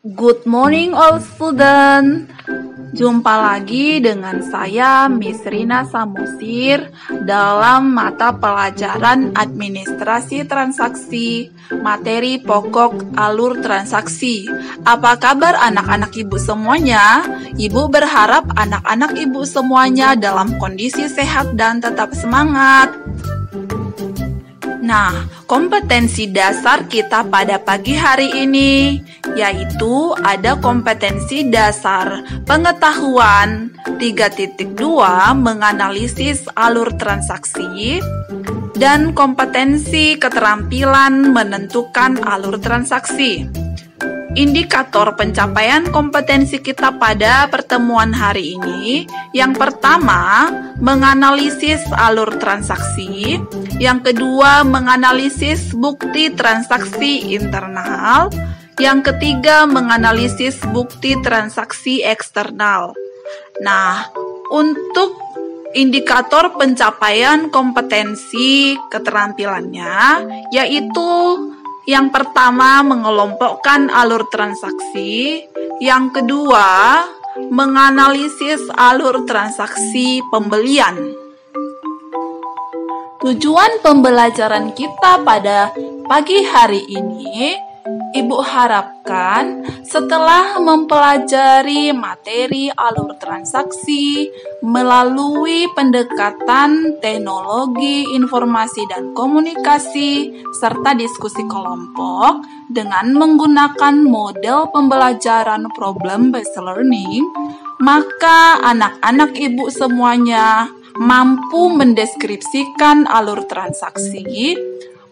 Good morning all student. Jumpa lagi dengan saya Miss Rina Samosir dalam mata pelajaran Administrasi Transaksi, materi pokok alur transaksi. Apa kabar anak-anak ibu semuanya? Ibu berharap anak-anak ibu semuanya dalam kondisi sehat dan tetap semangat. Nah, kompetensi dasar kita pada pagi hari ini yaitu ada kompetensi dasar pengetahuan 3.2 menganalisis alur transaksi dan kompetensi keterampilan menentukan alur transaksi. Indikator pencapaian kompetensi kita pada pertemuan hari ini, yang pertama, menganalisis alur transaksi, yang kedua, menganalisis bukti transaksi internal, yang ketiga, menganalisis bukti transaksi eksternal. Nah, untuk indikator pencapaian kompetensi keterampilannya, yaitu yang pertama, mengelompokkan alur transaksi. Yang kedua, menganalisis alur transaksi pembelian. Tujuan pembelajaran kita pada pagi hari ini, Ibu harapkan setelah mempelajari materi alur transaksi melalui pendekatan teknologi informasi dan komunikasi serta diskusi kelompok dengan menggunakan model pembelajaran problem-based learning, maka anak-anak ibu semuanya mampu mendeskripsikan alur transaksi,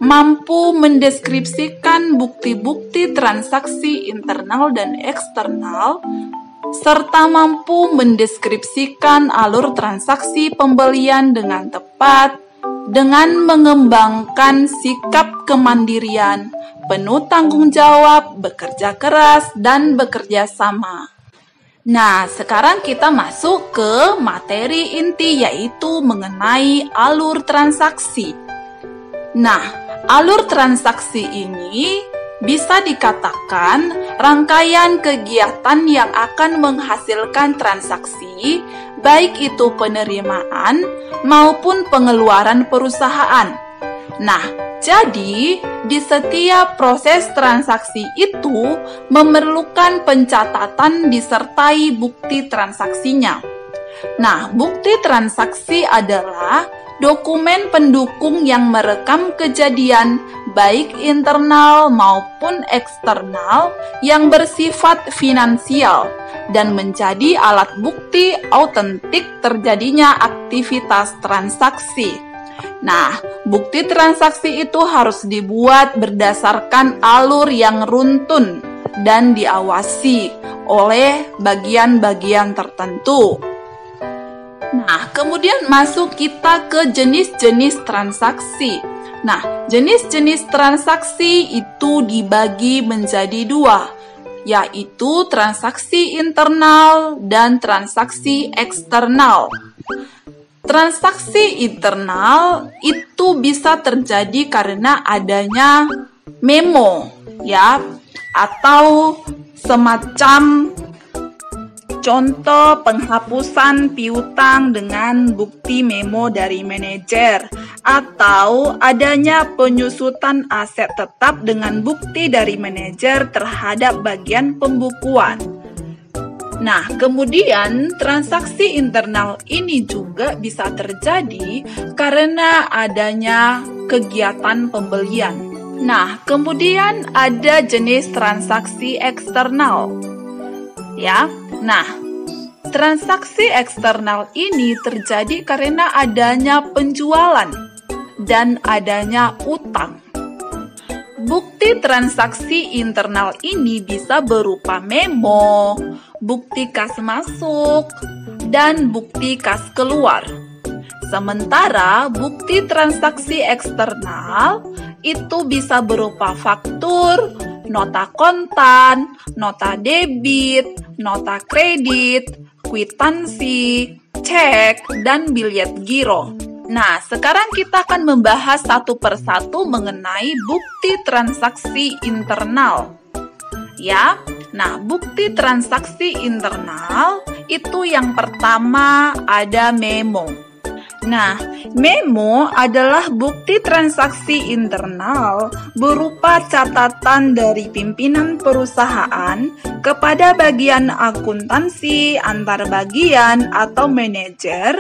mampu mendeskripsikan bukti-bukti transaksi internal dan eksternal, serta mampu mendeskripsikan alur transaksi pembelian dengan tepat, dengan mengembangkan sikap kemandirian, penuh tanggung jawab, bekerja keras, dan bekerja sama. Nah, sekarang kita masuk ke materi inti, yaitu mengenai alur transaksi. Nah, alur transaksi ini bisa dikatakan rangkaian kegiatan yang akan menghasilkan transaksi, baik itu penerimaan maupun pengeluaran perusahaan. Nah, jadi di setiap proses transaksi itu memerlukan pencatatan disertai bukti transaksinya. Nah, bukti transaksi adalah dokumen pendukung yang merekam kejadian baik internal maupun eksternal yang bersifat finansial dan menjadi alat bukti autentik terjadinya aktivitas transaksi. Nah, bukti transaksi itu harus dibuat berdasarkan alur yang runtun dan diawasi oleh bagian-bagian tertentu. Nah, kemudian masuk kita ke jenis-jenis transaksi. Nah, jenis-jenis transaksi itu dibagi menjadi dua, yaitu transaksi internal dan transaksi eksternal. Transaksi internal itu bisa terjadi karena adanya memo, ya, atau semacam contoh penghapusan piutang dengan bukti memo dari manajer, atau adanya penyusutan aset tetap dengan bukti dari manajer terhadap bagian pembukuan. Nah, kemudian transaksi internal ini juga bisa terjadi karena adanya kegiatan pembelian. Nah, kemudian ada jenis transaksi eksternal. Ya, nah, transaksi eksternal ini terjadi karena adanya penjualan dan adanya utang. Bukti transaksi internal ini bisa berupa memo, bukti kas masuk, dan bukti kas keluar. Sementara bukti transaksi eksternal itu bisa berupa faktur, nota kontan, nota debit, nota kredit, kwitansi, cek, dan bilet giro. Nah, sekarang kita akan membahas satu persatu mengenai bukti transaksi internal. Ya, Nah, bukti transaksi internal itu yang pertama ada memo. Nah, memo adalah bukti transaksi internal berupa catatan dari pimpinan perusahaan kepada bagian akuntansi, antar bagian atau manajer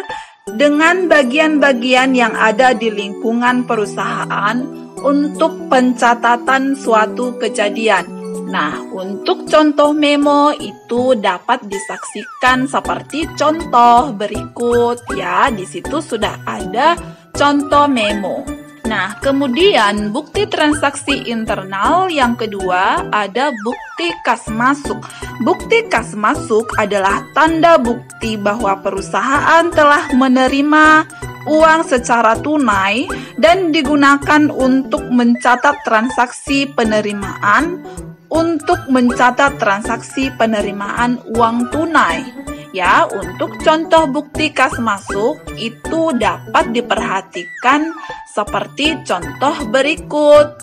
dengan bagian-bagian yang ada di lingkungan perusahaan untuk pencatatan suatu kejadian. Nah, untuk contoh memo itu dapat disaksikan seperti contoh berikut ya. Di situ sudah ada contoh memo. Nah, kemudian bukti transaksi internal yang kedua ada bukti kas masuk. Bukti kas masuk adalah tanda bukti bahwa perusahaan telah menerima uang secara tunai dan digunakan untuk mencatat transaksi penerimaan uang tunai. Ya, untuk contoh bukti kas masuk itu dapat diperhatikan seperti contoh berikut.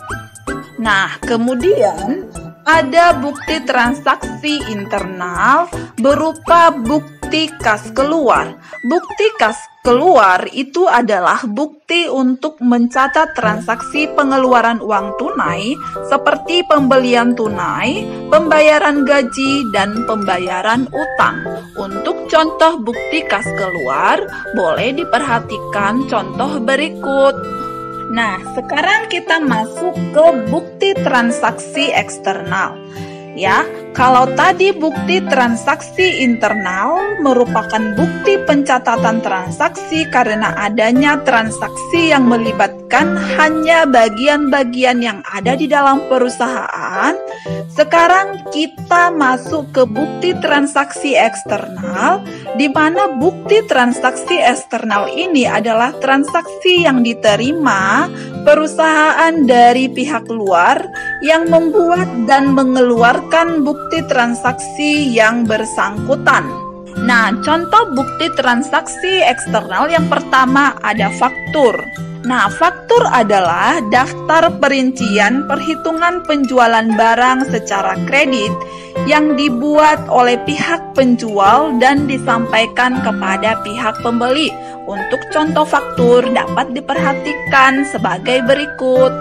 Nah, kemudian ada bukti transaksi internal berupa bukti kas keluar. Bukti kas keluar itu adalah bukti untuk mencatat transaksi pengeluaran uang tunai seperti pembelian tunai, pembayaran gaji, dan pembayaran utang. Untuk contoh bukti kas keluar, boleh diperhatikan contoh berikut. Nah, sekarang kita masuk ke bukti transaksi eksternal. Ya, kalau tadi bukti transaksi internal merupakan bukti pencatatan transaksi karena adanya transaksi yang melibatkan hanya bagian-bagian yang ada di dalam perusahaan. Sekarang kita masuk ke bukti transaksi eksternal, di mana bukti transaksi eksternal ini adalah transaksi yang diterima perusahaan dari pihak luar yang membuat dan mengeluarkan bukti transaksi yang bersangkutan. Nah, contoh bukti transaksi eksternal yang pertama ada faktur. Nah, faktur adalah daftar perincian perhitungan penjualan barang secara kredit yang dibuat oleh pihak penjual dan disampaikan kepada pihak pembeli. Untuk contoh faktur dapat diperhatikan sebagai berikut.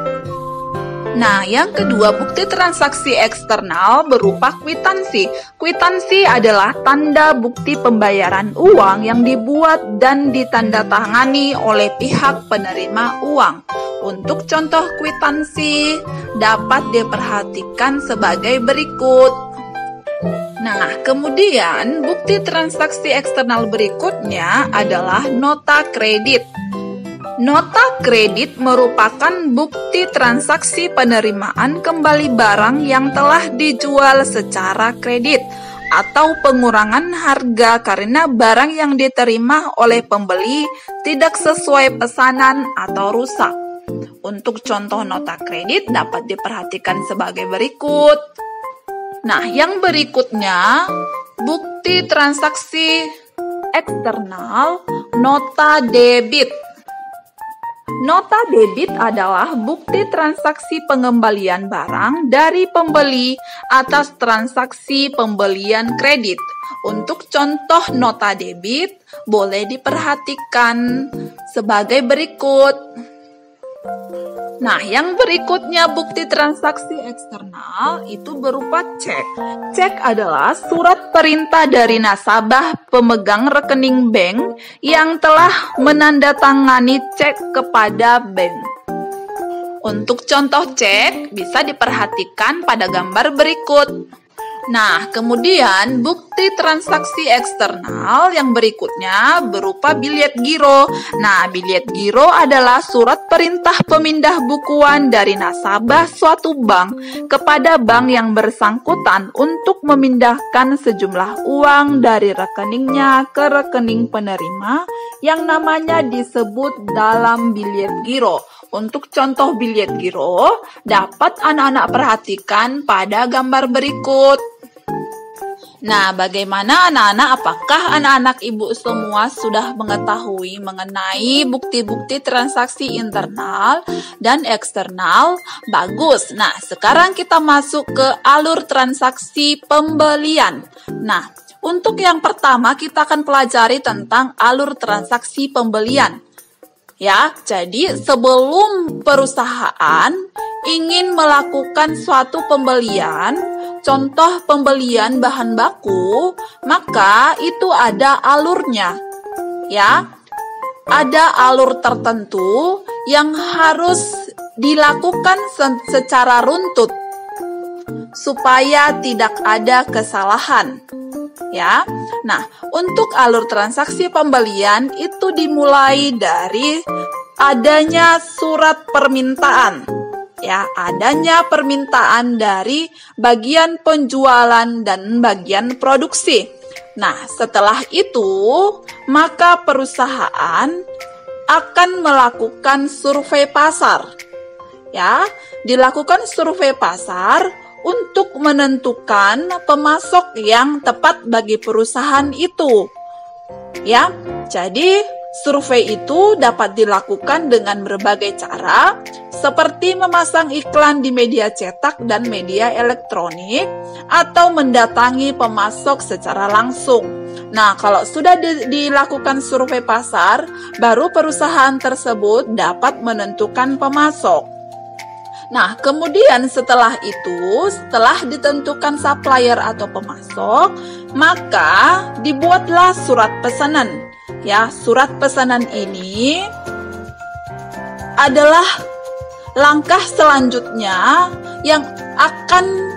Nah, yang kedua, bukti transaksi eksternal berupa kwitansi. Kwitansi adalah tanda bukti pembayaran uang yang dibuat dan ditandatangani oleh pihak penerima uang. Untuk contoh kwitansi dapat diperhatikan sebagai berikut. Nah, kemudian bukti transaksi eksternal berikutnya adalah nota kredit. Nota kredit merupakan bukti transaksi penerimaan kembali barang yang telah dijual secara kredit atau pengurangan harga karena barang yang diterima oleh pembeli tidak sesuai pesanan atau rusak. Untuk contoh nota kredit dapat diperhatikan sebagai berikut. Nah, yang berikutnya bukti transaksi eksternal nota debit. Nota debit adalah bukti transaksi pengembalian barang dari pembeli atas transaksi pembelian kredit. Untuk contoh nota debit boleh diperhatikan sebagai berikut. Nah, yang berikutnya bukti transaksi eksternal itu berupa cek. Cek adalah surat perintah dari nasabah pemegang rekening bank yang telah menandatangani cek kepada bank. Untuk contoh cek bisa diperhatikan pada gambar berikut. Nah, kemudian bukti transaksi eksternal yang berikutnya berupa bilet giro. Nah, bilet giro adalah surat perintah pemindah bukuan dari nasabah suatu bank kepada bank yang bersangkutan untuk memindahkan sejumlah uang dari rekeningnya ke rekening penerima yang namanya disebut dalam bilet giro. Untuk contoh bilet giro dapat anak-anak perhatikan pada gambar berikut. Nah, bagaimana anak-anak? Apakah anak-anak ibu semua sudah mengetahui mengenai bukti-bukti transaksi internal dan eksternal? Bagus. Nah, sekarang kita masuk ke alur transaksi pembelian. Nah, untuk yang pertama kita akan pelajari tentang alur transaksi pembelian. Ya, jadi sebelum perusahaan ingin melakukan suatu pembelian, contoh pembelian bahan baku, maka itu ada alurnya. Ya, ada alur tertentu yang harus dilakukan secara runtut supaya tidak ada kesalahan. Ya. Nah, untuk alur transaksi pembelian itu dimulai dari adanya surat permintaan. Ya, adanya permintaan dari bagian penjualan dan bagian produksi. Nah, setelah itu, maka perusahaan akan melakukan survei pasar. Ya, dilakukan survei pasar untuk menentukan pemasok yang tepat bagi perusahaan itu. Ya, jadi survei itu dapat dilakukan dengan berbagai cara, seperti memasang iklan di media cetak dan media elektronik, atau mendatangi pemasok secara langsung. Nah, kalau sudah dilakukan survei pasar, baru perusahaan tersebut dapat menentukan pemasok. Nah, kemudian setelah itu, setelah ditentukan supplier atau pemasok, maka dibuatlah surat pesanan. Ya, surat pesanan ini adalah langkah selanjutnya yang akan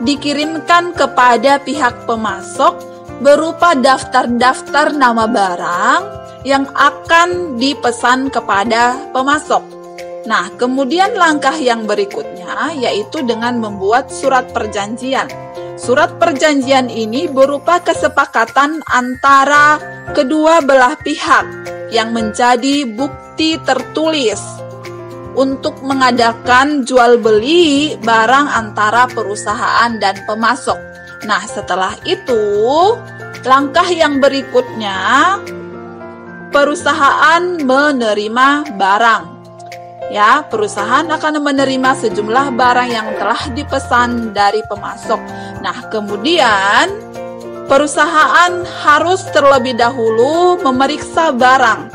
dikirimkan kepada pihak pemasok berupa daftar-daftar nama barang yang akan dipesan kepada pemasok. Nah, kemudian langkah yang berikutnya yaitu dengan membuat surat perjanjian. Surat perjanjian ini berupa kesepakatan antara kedua belah pihak yang menjadi bukti tertulis untuk mengadakan jual beli barang antara perusahaan dan pemasok. Nah, setelah itu, langkah yang berikutnya, perusahaan menerima barang. Ya, perusahaan akan menerima sejumlah barang yang telah dipesan dari pemasok. Nah, kemudian perusahaan harus terlebih dahulu memeriksa barang.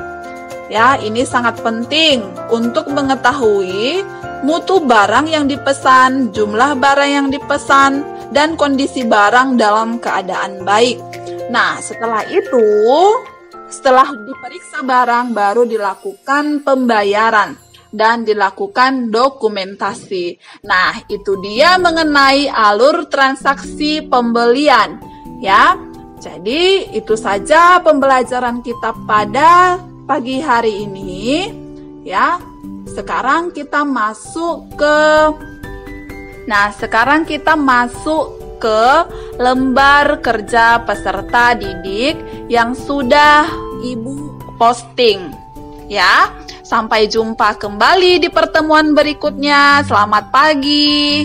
Ya, ini sangat penting untuk mengetahui mutu barang yang dipesan, jumlah barang yang dipesan, dan kondisi barang dalam keadaan baik. Nah, setelah itu, setelah diperiksa barang, baru dilakukan pembayaran dan dilakukan dokumentasi. Nah, itu dia mengenai alur transaksi pembelian. Ya, jadi itu saja pembelajaran kita pada pagi hari ini. Ya, sekarang kita masuk ke lembar kerja peserta didik yang sudah Ibu posting. Ya, sampai jumpa kembali di pertemuan berikutnya. Selamat pagi.